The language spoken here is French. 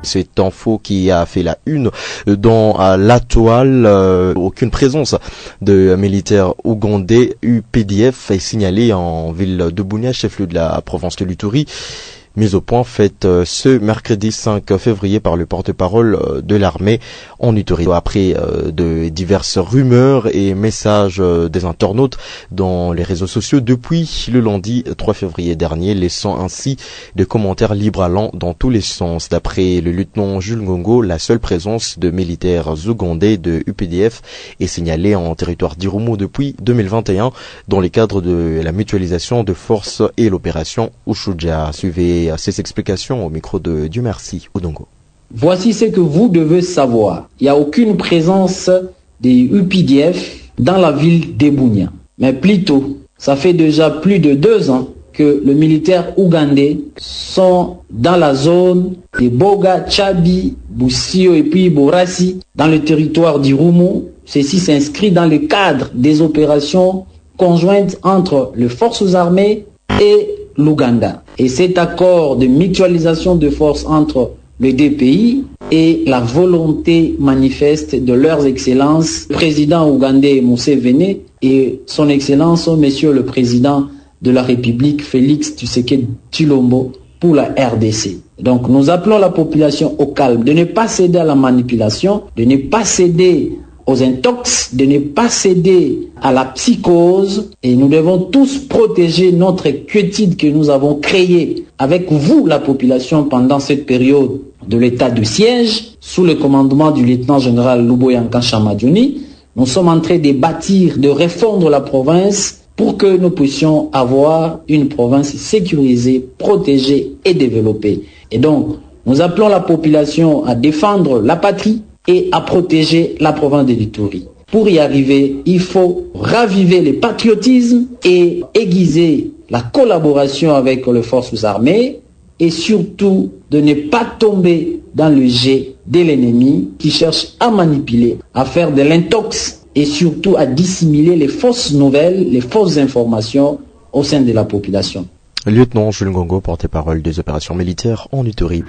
C'est info qui a fait la une dans la toile. Aucune présence de militaires ougandais UPDF est signalée en ville de Bunia, chef-lieu de la province de l'Ituri. Mise au point faite ce mercredi 5 février par le porte-parole de l'armée en Ituri. Après de diverses rumeurs et messages des internautes dans les réseaux sociaux depuis le lundi 3 février dernier, laissant ainsi des commentaires libres allant dans tous les sens. D'après le lieutenant Jules Ngongo, la seule présence de militaires ougandais de UPDF est signalée en territoire d'Irumu depuis 2021 dans le cadre de la mutualisation de forces et l'opération Ushuja. Suivez ces explications au micro de Dieu merci Odongo. Voici ce que vous devez savoir. Il n'y a aucune présence des UPDF dans la ville d'Ebunia. Mais plutôt, ça fait déjà plus de 2 ans que les militaires ougandais sont dans la zone de Boga, Tchabi, Boussio et puis Borassi, dans le territoire d'Irumu. Ceci s'inscrit dans le cadre des opérations conjointes entre les forces armées et l'Ouganda. Et cet accord de mutualisation de forces entre les deux pays est la volonté manifeste de leurs excellences, le président ougandais Museveni et son excellence, monsieur le président de la République, Félix Tshisekedi Tshilombo, pour la RDC. Donc nous appelons la population au calme, de ne pas céder à la manipulation, de ne pas céder aux intox, de ne pas céder à la psychose, et nous devons tous protéger notre quiétude que nous avons créée avec vous, la population, pendant cette période de l'état de siège, sous le commandement du lieutenant-général Luboyanka Chamadjouni. Nous sommes en train de bâtir, de refondre la province pour que nous puissions avoir une province sécurisée, protégée et développée. Et donc, nous appelons la population à défendre la patrie et à protéger la province de l'Ituri. Pour y arriver, il faut raviver le patriotisme et aiguiser la collaboration avec les forces armées et surtout de ne pas tomber dans le jet de l'ennemi qui cherche à manipuler, à faire de l'intox et surtout à dissimuler les fausses nouvelles, les fausses informations au sein de la population. Lieutenant Jules Ngongo, porte-parole des opérations militaires en Ituri.